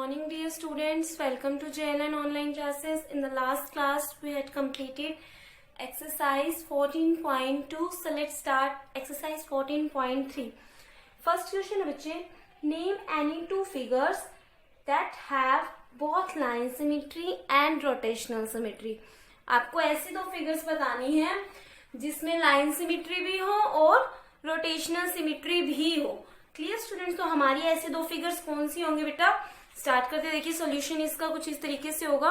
morning, dear students. Welcome to JLN online classes. In the last class, we had completed exercise 14.2. So let's start exercise 14.3. First question है बच्चे, name any two figures that have both line symmetry and rotational symmetry. आपको ऐसी दो figures बतानी है जिसमें line symmetry भी हो और रोटेशनल सिमिट्री भी हो. Clear students? तो हमारी ऐसी दो फिगर्स कौन सी होंगी बेटा? स्टार्ट करते. देखिए सॉल्यूशन इसका कुछ इस तरीके से होगा.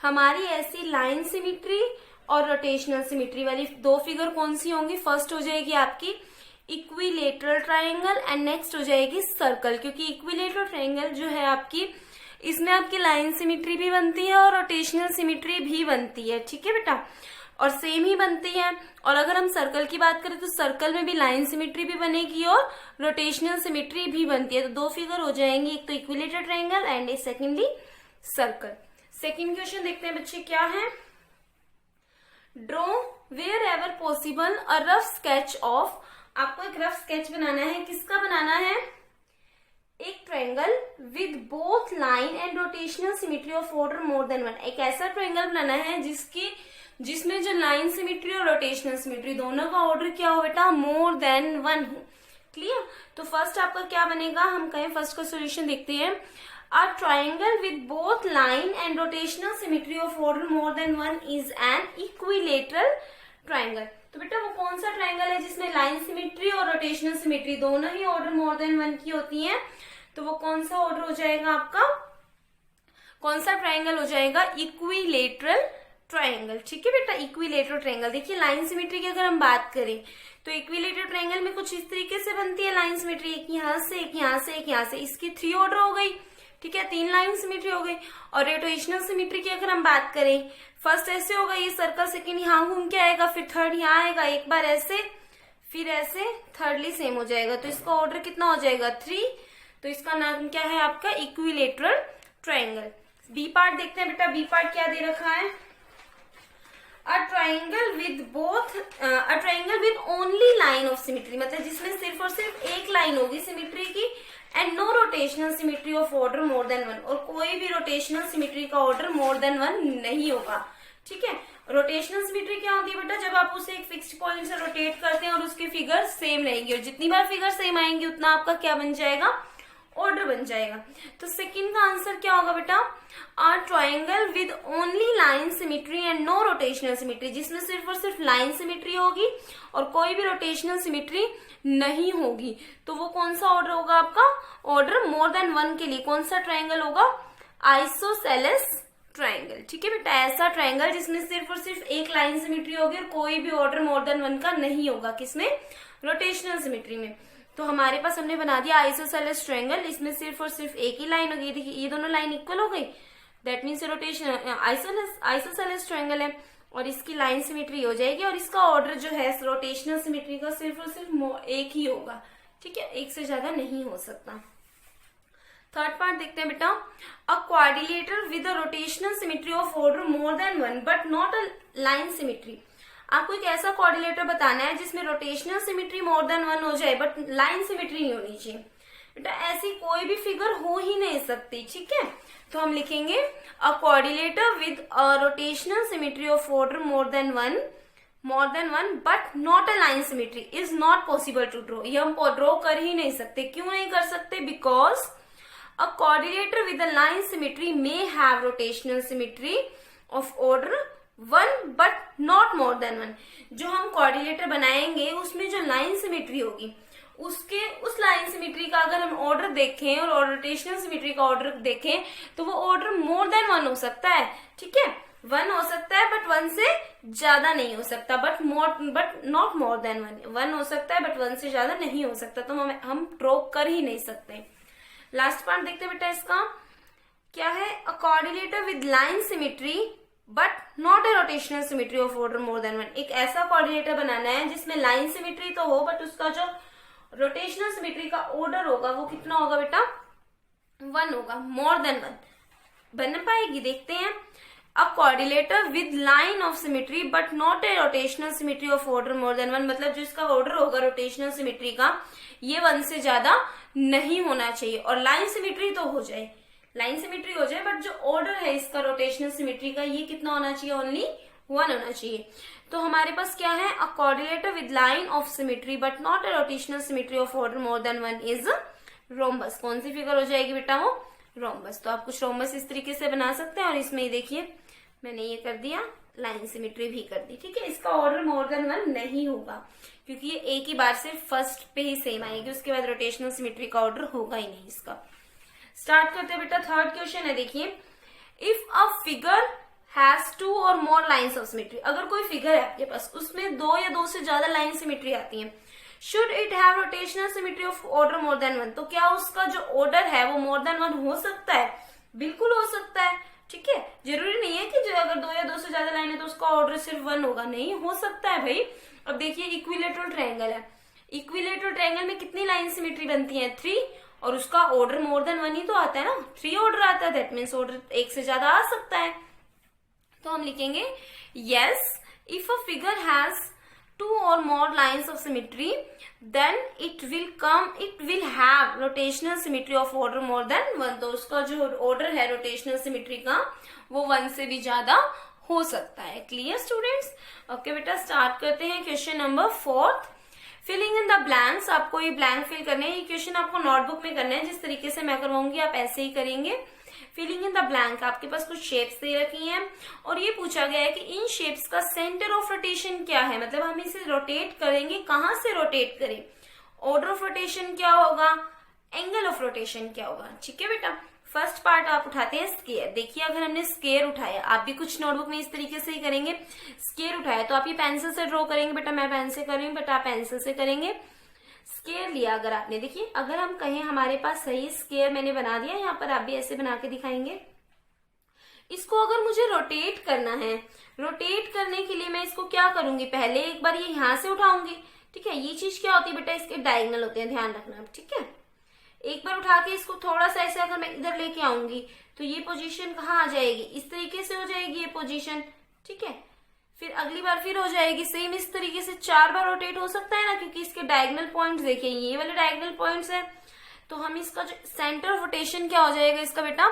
हमारी ऐसी लाइन सिमिट्री और रोटेशनल सिमिट्री वाली दो फिगर कौन सी होंगी? फर्स्ट हो जाएगी आपकी इक्विलेटरल ट्रायंगल एंड नेक्स्ट हो जाएगी सर्कल. क्योंकि इक्विलेटरल ट्रायंगल जो है आपकी, इसमें आपकी लाइन सिमिट्री भी बनती है और रोटेशनल सिमिट्री भी बनती है. ठीक है बेटा, और सेम ही बनती है. और अगर हम सर्कल की बात करें तो सर्कल में भी लाइन सिमिट्री भी बनेगी और रोटेशनल सिमिट्री भी बनती है. तो दो फिगर हो जाएंगी, एक तो equilateral triangle and secondly circle. Second question देखते हैं बच्चे क्या है. Draw wherever possible a rough sketch of. आपको एक रफ स्केच बनाना है. किसका बनाना है? एक triangle with both line and rotational symmetry of order more than one. एक ऐसा ट्रायंगल बनाना है जिसमें जो लाइन सिमिट्री और रोटेशनल सिमिट्री दोनों का ऑर्डर क्या हो बेटा? मोर देन वन हो. क्लियर? तो फर्स्ट आपका क्या बनेगा? हम कहें फर्स्ट का सोल्यूशन देखते हैं. अ triangle with both line and rotational symmetry of order more than one is an equilateral triangle. तो बेटा वो कौन सा ट्रायंगल है जिसमें लाइन सिमिट्री और रोटेशनल सिमिट्री दोनों ही ऑर्डर मोर देन वन की होती है? तो वो कौन सा ऑर्डर हो जाएगा आपका? कौन सा ट्रायंगल हो जाएगा? Equilateral triangle. ठीक है बेटा, इक्विलेटरल ट्रायंगल. देखिए लाइन सिमिट्री की अगर हम बात करें तो इक्विलेटरल ट्रायंगल में कुछ इस तरीके से बनती है लाइन सिमिट्री. एक यहाँ से, एक यहाँ से, एक यहाँ से. इसकी 3 ऑर्डर हो गई. ठीक है, 3 लाइन सिमिट्री हो गई. और रोटेशनल सिमिट्री की अगर हम बात करें, फर्स्ट ऐसे होगा ये सर्कल, सेकेंड यहाँ घूम के आएगा, फिर थर्ड यहाँ आएगा, एक बार ऐसे, फिर ऐसे, थर्डली सेम हो जाएगा. तो इसका ऑर्डर कितना हो जाएगा? 3. तो इसका नाम क्या है आपका? Equilateral triangle. बी पार्ट देखते हैं बेटा. बी पार्ट क्या दे रखा है? अ triangle with only line of symmetry. मतलब जिसमें सिर्फ और सिर्फ एक लाइन होगी सिमिट्री की and no rotational symmetry of order more than one. और कोई भी रोटेशनल सिमिट्री का ऑर्डर मोर देन वन नहीं होगा. ठीक है, रोटेशनल सिमिट्री क्या होती है बेटा? जब आप उसे एक फिक्स्ड पॉइंट से रोटेट करते हैं और उसकी फिगर सेम रहेगी. और जितनी बार फिगर सेम आएंगी उतना आपका क्या बन जाएगा? ऑर्डर बन जाएगा. तो सेकंड का आंसर क्या होगा बेटा? A triangle with only line symmetry and no rotational symmetry. जिसमें सिर्फ और सिर्फ लाइन सिमिट्री होगी और कोई भी रोटेशनल सिमिट्री नहीं होगी. तो वो कौन सा ऑर्डर होगा आपका? ऑर्डर मोर देन वन के लिए कौन सा ट्रायंगल होगा? Isosceles triangle. ठीक है बेटा, ऐसा ट्रायंगल जिसमें सिर्फ और सिर्फ एक लाइन सिमिट्री होगी और कोई भी ऑर्डर मोर देन वन का नहीं होगा. किसमें? रोटेशनल सिमिट्री में. तो हमारे पास हमने बना दिया आइसोसेलेस ट्रायंगल. इसमें सिर्फ और सिर्फ एक ही लाइन होगी. देखिए ये दोनों लाइन इक्वल हो गई, that means rotation isosceles triangle है. और इसकी लाइन सिमिट्री हो जाएगी और इसका ऑर्डर जो है रोटेशनल सिमिट्री का सिर्फ और सिर्फ एक ही होगा. ठीक है, एक से ज्यादा नहीं हो सकता. थर्ड पार्ट देखते हैं बेटा. अ quadrilateral with a rotational symmetry of order more than one but not a line symmetry. आपको एक ऐसा कोऑर्डिनेटर बताना है जिसमें रोटेशनल सिमिट्री मोर देन वन हो जाए बट लाइन सिमिट्री नहीं होनी चाहिए. बेटा ऐसी कोई भी फिगर हो ही नहीं सकती. ठीक है, तो हम लिखेंगे a coordinator with a rotational symmetry of order more than one but not a line symmetry is not possible to draw. ये हम ड्रॉ कर ही नहीं सकते. क्यों नहीं कर सकते? Because a coordinator with a line symmetry may have rotational symmetry of order one but not more than one. जो हम कोऑर्डिनेटर बनाएंगे उसमें जो लाइन सिमिट्री होगी उस लाइन सिमिट्री का अगर हम ऑर्डर देखें और रोटेशनल सिमिट्री का ऑर्डर देखें तो वो ऑर्डर मोर देन वन हो सकता है. ठीक है, 1 हो सकता है बट 1 से ज्यादा नहीं हो सकता. बट नॉट मोर देन 1 हो सकता है बट 1 से ज्यादा नहीं हो सकता. तो हम ड्रॉ कर ही नहीं सकते. लास्ट पार्ट देखते हैं बेटा. इसका क्या है? अ coordinator with line symmetry but not a rotational symmetry of order more than one. एक ऐसा कोऑर्डिनेटर बनाना है जिसमें लाइन सिमिट्री तो हो बट उसका जो रोटेशनल सिमिट्री का ऑर्डर होगा वो कितना होगा बेटा? 1 होगा. मोर देन 1 बन पाएगी? देखते हैं. A quadrilateral with line of symmetry but not a rotational symmetry of order more than 1, मतलब जो इसका ऑर्डर होगा रोटेशनल सिमेट्री का ये 1 से ज्यादा नहीं होना चाहिए। और लाइन सिमेट्री तो हो जाए, लाइन सिमेट्री हो जाए, बट जो ऑर्डर है इसका रोटेशनल सिमेट्री का ये कितना होना चाहिए, ओनली 1 होना चाहिए। तो हमारे पास क्या है, a quadrilateral with line of symmetry but not a rotational symmetry of order more than 1 is rhombus. कौन सी फिगर हो जाएगी बेटा, वो रोम्बस। तो आप कुछ रोम्बस इस तरीके से बना सकते हैं। और इसमें देखिए मैंने ये कर दिया, लाइन सिमेट्री भी कर दी, ठीक है। इसका ऑर्डर मोर देन 1 नहीं होगा क्योंकि ये एक ही बार सिर्फ फर्स्ट पे ही सेम आएगी, उसके बाद रोटेशनल सिमेट्री का ऑर्डर होगा ही नहीं इसका। स्टार्ट करते हैं बेटा, थर्ड क्वेश्चन है, देखिए इफ अ फिगर हैज 2 और मोर लाइन्स ऑफ सिमेट्री, अगर कोई फिगर है आपके पास उसमें 2 या 2 से ज्यादा लाइन सिमेट्री आती है, should it have rotational symmetry of order more than 1, तो क्या उसका जो ऑर्डर है वो मोर देन 1 हो सकता है? बिल्कुल हो सकता है, ठीक है। जरूरी नहीं है कि जो अगर 2 या 2 से ज्यादा लाइन है तो उसका ऑर्डर सिर्फ 1 होगा, नहीं हो सकता है भाई। अब देखिए इक्विलेटरल ट्रायंगल है, इक्विलेटरल ट्रायंगल में कितनी लाइन सिमेट्री बनती है, 3, और उसका ऑर्डर मोर देन 1 ही तो आता है ना, 3 ऑर्डर आता है, दैट मीन्स ऑर्डर 1 से ज्यादा आ सकता है। तो हम लिखेंगे yes if a figure has 2 or more lines of symmetry then it will have rotational symmetry of order more than 1, तो उसका जो ऑर्डर है रोटेशनल सिमेट्री का वो 1 से भी ज्यादा हो सकता है। Clear students? ओके बेटा, स्टार्ट करते हैं question number 4। Filling in the blanks, आपको ये ब्लैंक फिल करने हैं। ये क्वेश्चन आपको नोटबुक में करना है, जिस तरीके से मैं करवाऊंगी आप ऐसे ही करेंगे। फिलिंग इन द ब्लैंक, आपके पास कुछ शेप्स दे रखी हैं और ये पूछा गया है कि इन शेप्स का सेंटर ऑफ रोटेशन क्या है, मतलब हम इसे रोटेट करेंगे, कहां से रोटेट करें, ऑर्डर ऑफ रोटेशन क्या होगा, एंगल ऑफ रोटेशन क्या होगा, ठीक है बेटा। फर्स्ट पार्ट आप उठाते हैं स्केयर। देखिए अगर हमने स्केयर उठाया, आप भी कुछ नोटबुक में इस तरीके से ही करेंगे, स्केयर उठाया तो आप ये पेंसिल से ड्रॉ करेंगे, बेटा मैं पेन से कर रही हूँ, बेटा आप पेंसिल से करेंगे। स्केयर लिया अगर आपने, देखिए अगर हम कहें हमारे पास सही स्केयर मैंने बना दिया, यहाँ पर आप भी ऐसे बना के दिखाएंगे। इसको अगर मुझे रोटेट करना है, रोटेट करने के लिए मैं इसको क्या करूंगी, पहले एक बार ये यहाँ से उठाऊंगी, ठीक है। ये चीज क्या होती है बेटा, इसके डायगोनल होते हैं, ध्यान रखना, ठीक है। एक बार उठा के इसको थोड़ा सा ऐसे अगर मैं इधर लेके आऊंगी तो ये पोजीशन कहाँ आ जाएगी, इस तरीके से हो जाएगी ये पोजीशन, ठीक है। फिर अगली बार फिर हो जाएगी सेम इस तरीके से, 4 बार रोटेट हो सकता है ना, क्योंकि इसके डायगोनल पॉइंट्स देखिए ये वाले डायगोनल पॉइंट्स है। तो हम इसका जो सेंटर ऑफ रोटेशन क्या हो जाएगा इसका बेटा,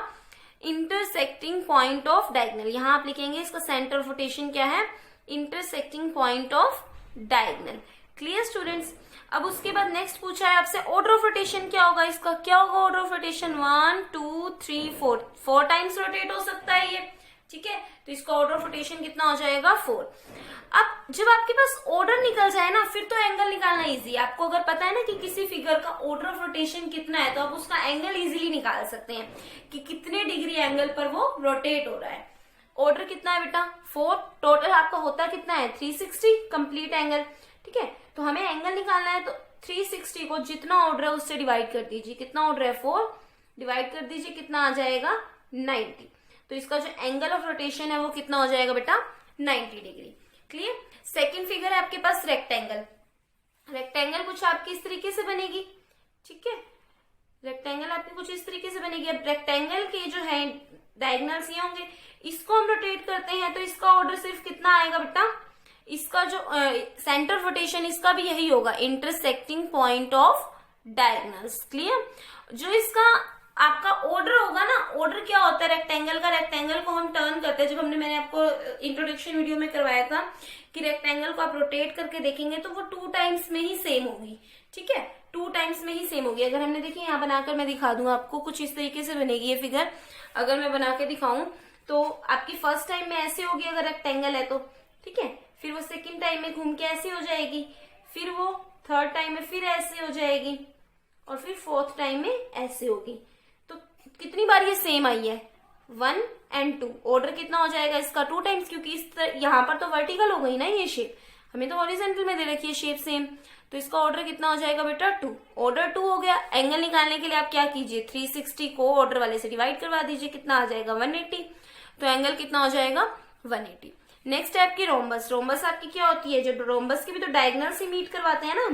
इंटरसेक्टिंग पॉइंट ऑफ डायगोनल। यहाँ आप लिखेंगे इसका सेंटर ऑफ रोटेशन क्या है, intersecting point of diagonal. Clear students? अब उसके बाद नेक्स्ट पूछा है आपसे ऑर्डर ऑफ रोटेशन क्या होगा, इसका क्या होगा order of rotation, 1 2 3 4 times rotate हो सकता है ये, ठीक है। तो इसका ऑर्डर ऑफ रोटेशन कितना हो जाएगा, 4। अब जब आपके पास ऑर्डर निकल जाए ना, फिर तो एंगल निकालना इजी है। आपको अगर पता है ना कि किसी फिगर का ऑर्डर ऑफ रोटेशन कितना है, तो आप उसका एंगल इजीली निकाल सकते हैं कि कितने डिग्री एंगल पर वो रोटेट हो रहा है। ऑर्डर कितना है बेटा, 4, टोटल आपका होता कितना है, 360 कंप्लीट एंगल, ठीक है। तो हमें एंगल निकालना है, तो 360 को जितना ऑर्डर है उससे डिवाइड कर दीजिए, कितना ऑर्डर है 4, डिवाइड कर दीजिए, कितना आ जाएगा 90। तो इसका जो एंगल ऑफ रोटेशन है वो कितना हो जाएगा बेटा, 90 डिग्री। क्लियर? सेकंड फिगर है आपके पास रेक्टेंगल। रेक्टेंगल कुछ आपकी इस तरीके से बनेगी, ठीक है। रेक्टेंगल आपकी कुछ इस तरीके से बनेगी। अब रेक्टेंगल के जो है डायगोनल्स ये होंगे, इसको हम रोटेट करते हैं तो इसका ऑर्डर सिर्फ कितना आएगा बेटा, इसका जो सेंटर ऑफ रोटेशन इसका भी यही होगा, intersecting point of diagonals. Clear? जो इसका आपका ऑर्डर होगा ना, ऑर्डर क्या होता है रेक्टेंगल का, रेक्टेंगल को हम टर्न करते हैं। जब मैंने आपको इंट्रोडक्शन वीडियो में करवाया था कि रेक्टेंगल को आप रोटेट करके देखेंगे तो वो 2 टाइम्स में ही सेम होगी, ठीक है, 2 टाइम्स में ही सेम होगी। अगर हमने देखिए यहाँ बनाकर मैं दिखा दूंगा आपको, कुछ इस तरीके से बनेगी ये फिगर। अगर मैं बना के दिखाऊं तो आपकी फर्स्ट टाइम में ऐसे होगी अगर रेक्टेंगल है तो, ठीक है। फिर वो सेकेंड टाइम में घूम के ऐसी हो जाएगी, फिर वो थर्ड टाइम में फिर ऐसे हो जाएगी, और फिर फोर्थ टाइम में ऐसे होगी। तो कितनी बार ये सेम आई है, 1 and 2। ऑर्डर कितना हो जाएगा इसका, 2 टाइम्स, क्योंकि यहाँ पर तो वर्टिकल हो गई ना ये शेप, हमें तो हॉरिजॉन्टल में दे रखी है शेप सेम। तो इसका ऑर्डर कितना हो जाएगा बेटा, 2। ऑर्डर 2 हो गया। एंगल निकालने के लिए आप क्या कीजिए, 360 को ऑर्डर वाले से डिवाइड करवा दीजिए, कितना आ जाएगा 180। तो एंगल कितना हो जाएगा 180। नेक्स्ट है आपकी रोम्बस। रोम्बस आपकी क्या होती है, जो रोम्बस के भी तो डायगोनल्स ही मीट करवाते हैं ना,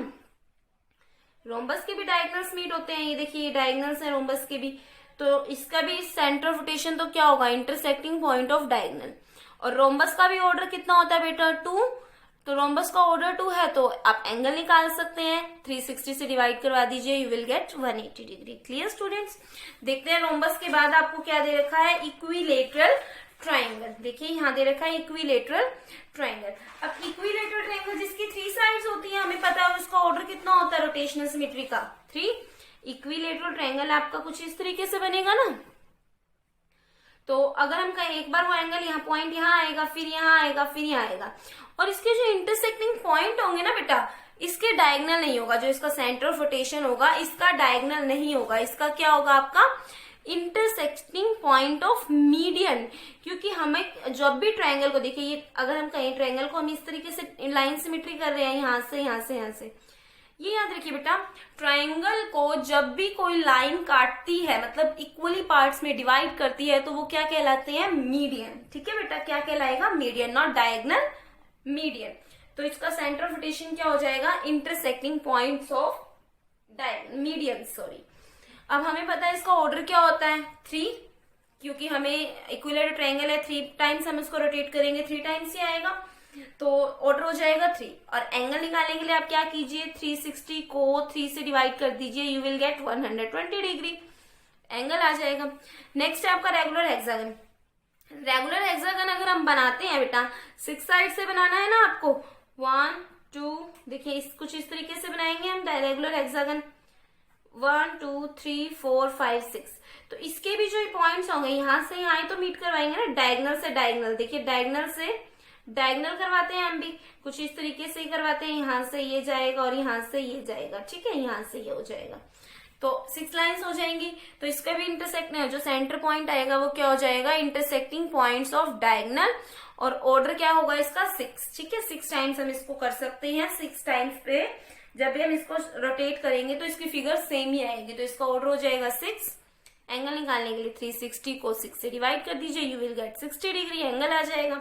रोम्बस के भी डायगोनल्स मीट होते हैं। ये देखिए डायगोनल्स है रोम्बस के भी, तो इसका भी सेंटर ऑफ रोटेशन तो क्या होगा, इंटरसेक्टिंग पॉइंट ऑफ डायगोनल। और रोम्बस का भी ऑर्डर कितना होता है बेटा 2, तो रोम्बस का ऑर्डर 2 है तो आप एंगल निकाल सकते हैं, 360 से डिवाइड करवा दीजिए, you will gate 180 degree. Clear students? देखते हैं रोम्बस के बाद आपको क्या दे रखा है, इक्विलेटरल ट्राइंगल। देखिए यहाँ दे रखा है इक्विलेटरल ट्राइंगल। अब इक्विलेटरल ट्राइंगल जिसकी 3 साइड्स होती है, हमें पता है उसका ऑर्डर कितना होता है रोटेशनल सिमेट्री का 3। इक्विलेटरल ट्राइंगल आपका कुछ इस तरीके से बनेगा ना। तो अगर हम कहें एक बार वो एंगल यहाँ पॉइंट यहाँ आएगा, फिर यहाँ आएगा, फिर यहाँ आएगा, और इसके जो इंटरसेक्टिंग पॉइंट होंगे ना बेटा, इसके डायगनल नहीं होगा। जो इसका सेंटर ऑफ रोटेशन होगा इसका डायगनल नहीं होगा, इसका क्या होगा आपका इंटरसेक्टिंग पॉइंट ऑफ मीडियन। क्योंकि हमें जब भी ट्रायंगल को देखिए, ये अगर हम कहें ट्रायंगल को हम इस तरीके से लाइन सिमेट्री कर रहे हैं, यहाँ से यहाँ से यहाँ से, ये याद रखिए बेटा, ट्रायंगल को जब भी कोई लाइन काटती है मतलब इक्वली पार्ट्स में डिवाइड करती है तो वो क्या कहलाते हैं, मीडियन। ठीक है बेटा, क्या कहलाएगा, मीडियन, नॉट डायगनल, मीडियन। तो इसका सेंटर ऑफ रोटेशन क्या हो जाएगा, intersecting points of median, sorry. अब हमें पता है इसका ऑर्डर क्या होता है 3, क्योंकि हमें इक्विलेटरल ट्रायंगल है, 3 टाइम्स हम इसको रोटेट करेंगे, 3 टाइम्स ही आएगा, तो ऑर्डर हो जाएगा 3। और एंगल निकालने के लिए आप क्या कीजिए, 360 को 3 से डिवाइड कर दीजिए, you will get 120 degree angle आ जाएगा। नेक्स्ट है आपका रेगुलर हेक्सागन। रेगुलर हेक्सागन अगर हम बनाते हैं बेटा, 6 साइड से बनाना है ना आपको, 1 2, देखिए कुछ इस तरीके से बनाएंगे हम रेगुलर हेक्सागन, 1 2 3 4 5 6। तो इसके भी जो पॉइंट्स होंगे यहाँ से यहाँ तो मीट करवाएंगे ना, डायगनल से डायगनल। देखिए डायगनल से डायगनल करवाते हैं हम भी, कुछ इस तरीके से ही करवाते हैं, यहाँ से ये जाएगा और यहाँ से ये जाएगा, ठीक है, यहाँ से ये हो जाएगा, तो 6 लाइंस हो जाएंगी। तो इसका भी इंटरसेक्ट जो सेंटर पॉइंट आएगा वो क्या हो जाएगा, इंटरसेक्टिंग पॉइंट्स ऑफ डायगनल, और ऑर्डर क्या होगा इसका 6। ठीक है, 6 टाइम्स हम इसको कर सकते हैं। 6 टाइम्स पे जब भी हम इसको रोटेट करेंगे तो इसकी फिगर सेम ही आएगी, तो इसका ऑर्डर हो जाएगा 6। एंगल निकालने के लिए 360 को 6 से डिवाइड कर दीजिए, you will get 60 degree angle आ जाएगा।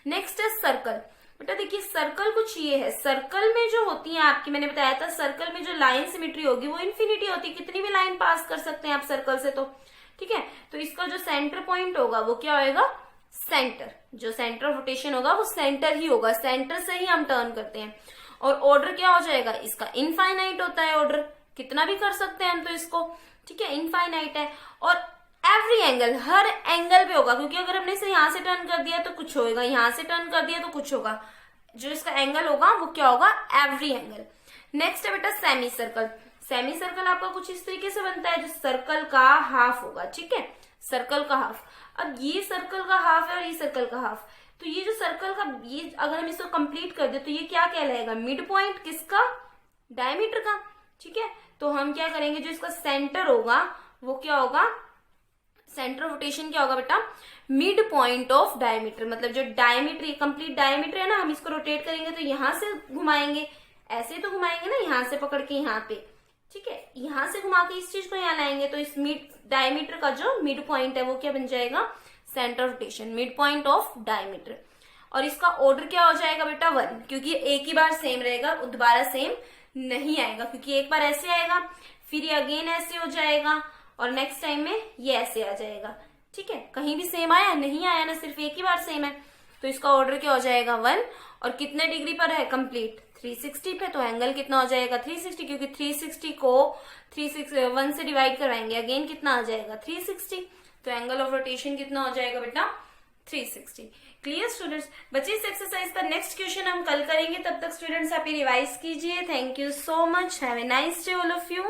नेक्स्ट है सर्कल। बेटा देखिए सर्कल कुछ ये है, सर्कल में जो होती है आपकी, मैंने बताया था सर्कल में जो लाइन सिमेट्री होगी वो इन्फिनिटी होती है, कितनी भी लाइन पास कर सकते हैं आप सर्कल से, तो ठीक है। तो इसका जो सेंटर पॉइंट होगा वो क्या होगा, सेंटर। जो सेंटर ऑफ रोटेशन होगा वो सेंटर ही होगा, सेंटर से ही हम टर्न करते हैं। और ऑर्डर क्या हो जाएगा इसका, इनफाइनाइट होता है ऑर्डर, कितना भी कर सकते हैं हम तो इसको, ठीक है, इनफाइनाइट है। और एवरी एंगल, हर एंगल पे होगा, क्योंकि अगर हमने इसे यहां से टर्न कर दिया तो कुछ होगा, यहां से टर्न कर दिया तो कुछ होगा, जो इसका एंगल होगा वो क्या होगा, एवरी एंगल। नेक्स्ट है बेटा सेमी सर्कल। सेमी सर्कल आपका कुछ इस तरीके से बनता है, जो सर्कल का हाफ होगा, ठीक है, सर्कल का हाफ। अब ये सर्कल का हाफ है और ये सर्कल का हाफ, तो ये जो सर्कल का, ये अगर हम इसको कंप्लीट कर दे तो ये क्या कहलाएगा, मिड पॉइंट किसका, डायमीटर का, ठीक है। तो हम क्या करेंगे, जो इसका सेंटर होगा वो क्या होगा, सेंटर ऑफ रोटेशन क्या होगा बेटा, मिड पॉइंट ऑफ डायमीटर। मतलब जो डायमीटर, कंप्लीट डायमीटर है ना, हम इसको रोटेट करेंगे तो यहां से घुमाएंगे, ऐसे तो घुमाएंगे ना, यहां से पकड़ के यहाँ पे, ठीक है, यहां से घुमा के इस चीज को यहाँ लाएंगे, तो इस मिड डायमीटर का जो मिड पॉइंट है वो क्या बन जाएगा, centre of rotation, mid point of diameter. और इसका ऑर्डर क्या हो जाएगा बेटा 1, क्योंकि एक ही बार सेम रहेगा, दोबारा सेम नहीं आएगा, क्योंकि एक बार ऐसे आएगा, फिर ये अगेन ऐसे हो जाएगा, और नेक्स्ट टाइम में ये ऐसे आ जाएगा, ठीक है। कहीं भी सेम आया नहीं आया ना, सिर्फ एक ही बार सेम है, तो इसका ऑर्डर क्या हो जाएगा 1। और कितने डिग्री पर है कंप्लीट, 360 पे, तो एंगल कितना हो जाएगा 360, क्योंकि 360 को 1 से डिवाइड करवाएंगे, अगेन कितना आ जाएगा 360, तो एंगल ऑफ रोटेशन कितना हो जाएगा बेटा 360। Clear students? बच्चे इस एक्सरसाइज का नेक्स्ट क्वेश्चन हम कल करेंगे, तब तक स्टूडेंट्स आप रिवाइज कीजिए। Thank you so much, have a nice day all of you.